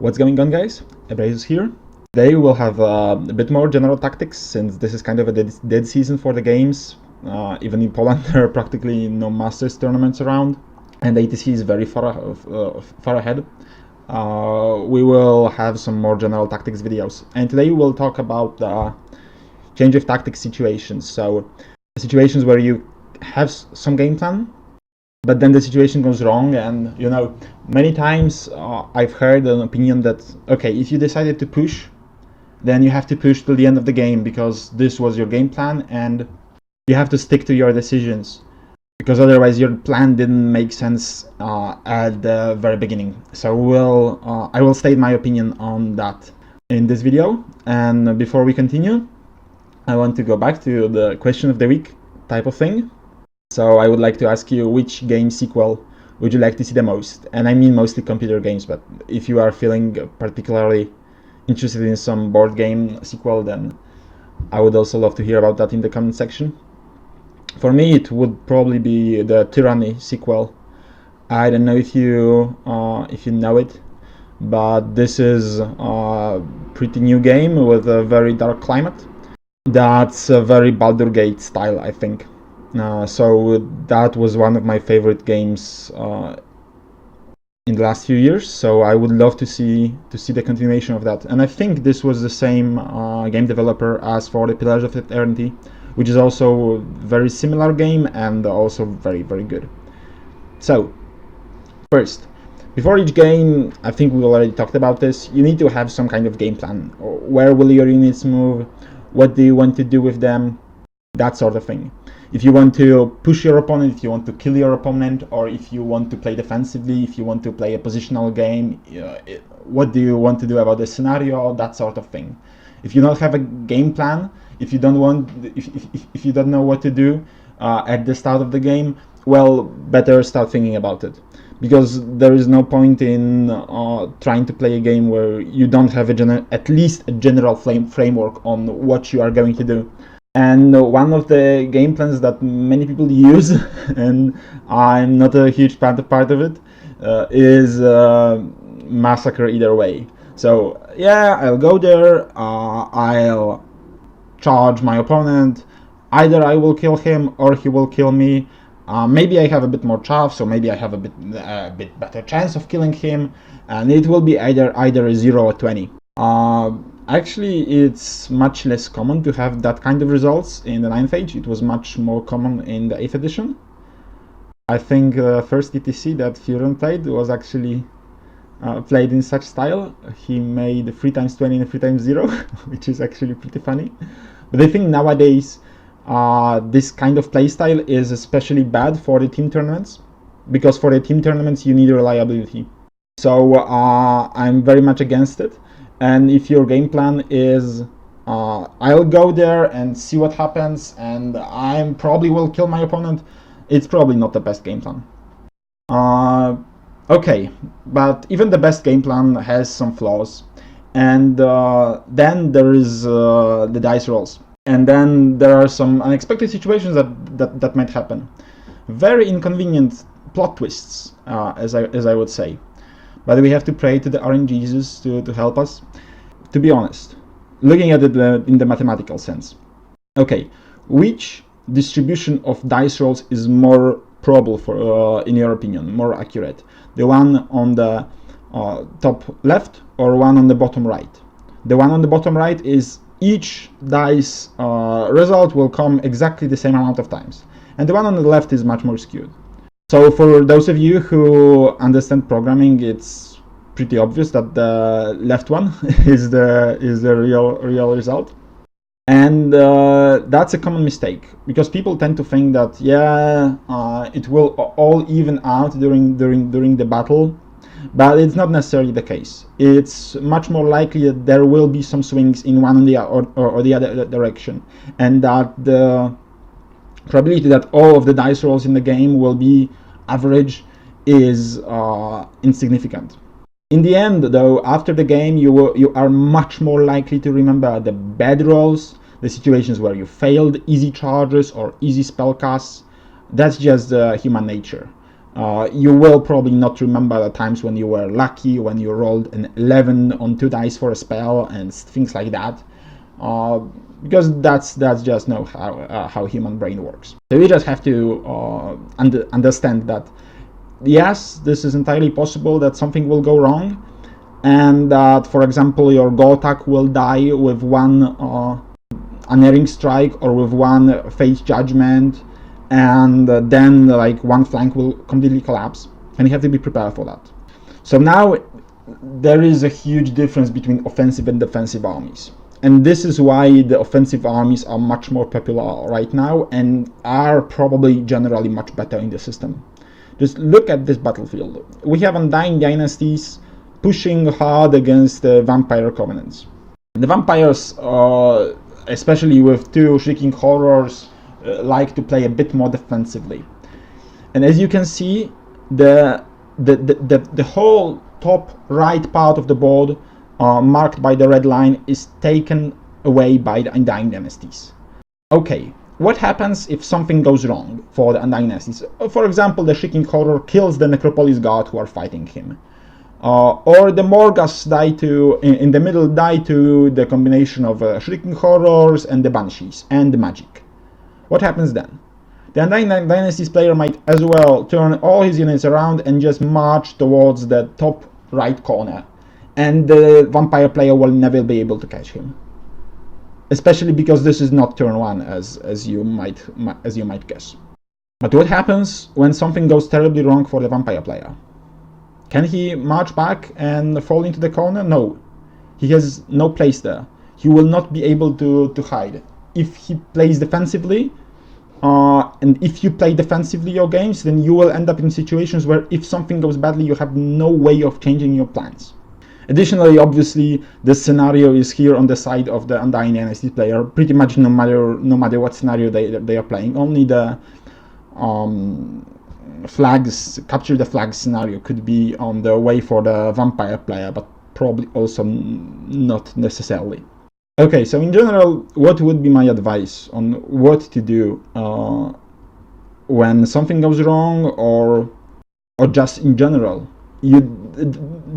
What's going on, guys? Abrazus here. Today we'll have a bit more general tactics, since this is kind of a dead season for the games. Even in Poland there are practically no Masters tournaments around, and ATC is very far ahead. We will have some more general tactics videos, and today we'll talk about change of tactics situations. So situations where you have some game plan, but then the situation goes wrong, and many times I've heard an opinion that, okay, if you decided to push, then you have to push till the end of the game because this was your game plan and you have to stick to your decisions, because otherwise your plan didn't make sense at the very beginning. So I will state my opinion on that in this video. And before we continue, I want to go back to the question of the week type of thing. So I would like to ask you, which game sequel would you like to see the most? And I mean mostly computer games, but if you are feeling particularly interested in some board game sequel, then I would also love to hear about that in the comment section. For me, it would probably be the Tyranny sequel. I don't know if you know it, but this is a pretty new game with a very dark climate. That's a very Baldur's Gate style, I think. So that was one of my favorite games in the last few years. So I would love to see the continuation of that. And I think this was the same game developer as for the Pillars of Eternity, which is also a very similar game and also very, very good. So first, before each game, I think we already talked about this, you need to have some kind of game plan. Where will your units move? What do you want to do with them? That sort of thing. If you want to push your opponent, if you want to kill your opponent, or if you want to play defensively, if you want to play a positional game, what do you want to do about the scenario? That sort of thing. If you don't have a game plan, if you don't know what to do at the start of the game, well, better start thinking about it, because there is no point in trying to play a game where you don't have at least a general framework on what you are going to do. And one of the game plans that many people use, and I'm not a huge part of it, is Massacre either way. So yeah, I'll go there, I'll charge my opponent, either I will kill him or he will kill me. Maybe I have a bit more chaff, so maybe I have a bit better chance of killing him, and it will be either a 0 or 20. Actually, it's much less common to have that kind of results in the 9th age. It was much more common in the 8th edition. I think the first ETC that Furon played was actually played in such style. He made 3 times 20 and 3 times 0, which is actually pretty funny. But I think nowadays this kind of playstyle is especially bad for the team tournaments, because for the team tournaments you need reliability. So I'm very much against it. And if your game plan is I'll go there and see what happens and I probably will kill my opponent, it's probably not the best game plan. Okay, but even the best game plan has some flaws. And then there is the dice rolls. And then there are some unexpected situations that might happen. Very inconvenient plot twists, as I would say. But we have to pray to the RNGesus to help us. To be honest, looking at it in the mathematical sense. Okay, which distribution of dice rolls is more probable, in your opinion, more accurate? The one on the top left or one on the bottom right? The one on the bottom right is each dice result will come exactly the same amount of times. And the one on the left is much more skewed. So for those of you who understand programming, it's pretty obvious that the left one is the real result. And that's a common mistake, because people tend to think that it will all even out during the battle, but it's not necessarily the case. It's much more likely that there will be some swings in one or the other direction, and that the probability that all of the dice rolls in the game will be average is insignificant. In the end, though, after the game, you are much more likely to remember the bad rolls, the situations where you failed easy charges or easy spell casts. That's just human nature. You will probably not remember the times when you were lucky, when you rolled an 11 on 2 dice for a spell and things like that, because that's just not how human brain works. So you just have to understand that yes, this is entirely possible that something will go wrong, and that, for example, your go attack will die with one unerring strike or with one fate judgment, and then like one flank will completely collapse, and you have to be prepared for that. So now there is a huge difference between offensive and defensive armies, and this is why the offensive armies are much more popular right now and are probably generally much better in the system. Just look at this battlefield. We have Undying Dynasties pushing hard against the Vampire Covenants. The vampires, especially with 2 Shrieking Horrors, like to play a bit more defensively. And as you can see, the whole top right part of the board, marked by the red line, is taken away by the Undying Dynasties. Okay, what happens if something goes wrong for the Undying Dynasties? For example, the Shrieking Horror kills the Necropolis Guard who are fighting him. Or the Morgas in the middle die to the combination of Shrieking Horrors and the Banshees and the magic. What happens then? The Undying Dynasties player might as well turn all his units around and just march towards the top right corner, and the vampire player will never be able to catch him. Especially because this is not turn 1 as you might guess. But what happens when something goes terribly wrong for the vampire player? Can he march back and fall into the corner? No. He has no place there. He will not be able to hide. If he plays defensively, and if you play defensively your games, then you will end up in situations where if something goes badly, you have no way of changing your plans. Additionally, obviously, the scenario is here on the side of the Undying Dynasty player, pretty much no matter what scenario they are playing. Only the capture the flags scenario could be on the way for the vampire player, but probably also not necessarily. Okay, so in general, what would be my advice on what to do when something goes wrong, or just in general?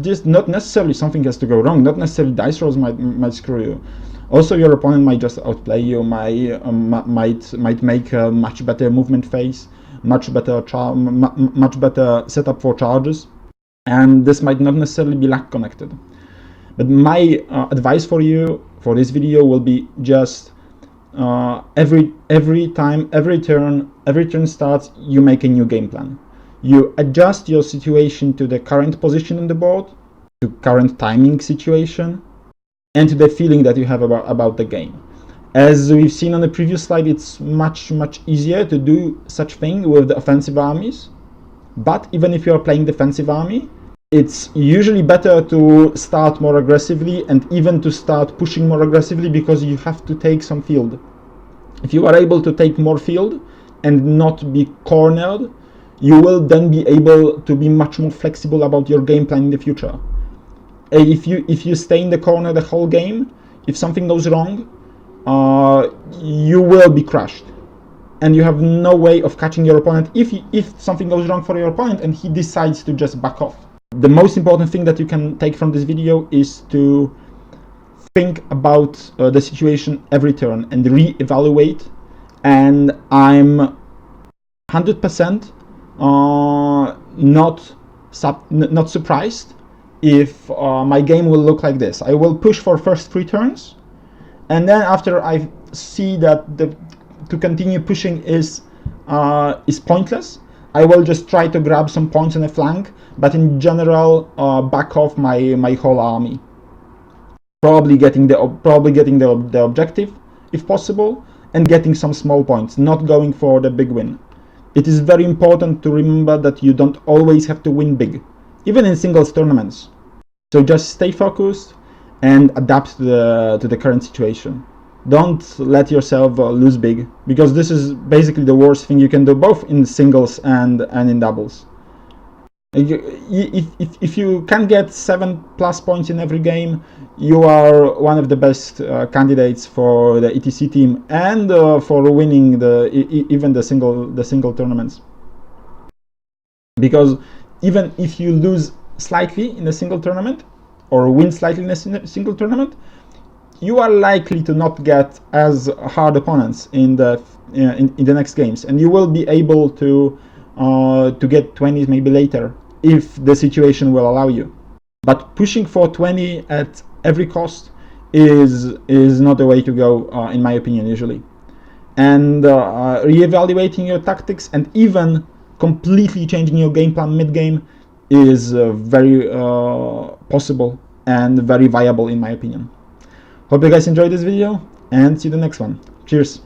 Just not necessarily something has to go wrong, not necessarily dice rolls might screw you. Also, your opponent might just outplay you, might make a much better movement phase, much better setup for charges, and this might not necessarily be luck connected. But my advice for you for this video will be just every turn starts, you make a new game plan. You adjust your situation to the current position on the board, to current timing situation, and to the feeling that you have about the game. As we've seen on the previous slide, it's much easier to do such thing with the offensive armies. But even if you're playing defensive army, it's usually better to start more aggressively and even to start pushing more aggressively, because you have to take some field. If you are able to take more field and not be cornered, you will then be able to be much more flexible about your game plan in the future. If you stay in the corner the whole game, if something goes wrong, you will be crushed, and you have no way of catching your opponent if something goes wrong for your opponent and he decides to just back off. The most important thing that you can take from this video is to think about the situation every turn and re-evaluate, and I'm 100% not surprised if my game will look like this. I will push for first 3 turns, and then after I see that to continue pushing is pointless, I will just try to grab some points on the flank, but in general back off my whole army. Probably getting the objective if possible, and getting some small points, not going for the big win. It is very important to remember that you don't always have to win big, even in singles tournaments. So just stay focused and adapt to the current situation. Don't let yourself lose big, because this is basically the worst thing you can do, both in singles and in doubles. If you can get 7+ points in every game, you are one of the best candidates for the ETC team and for winning even the single tournaments. because even if you lose slightly in a single tournament or win slightly in a single tournament, you are likely to not get as hard opponents in the next games, and you will be able to get 20s maybe later if the situation will allow you. But pushing for 20 at every cost is not the way to go, in my opinion, usually. And reevaluating your tactics and even completely changing your game plan mid-game is very possible and very viable, in my opinion. Hope you guys enjoyed this video, and see you in the next one. Cheers!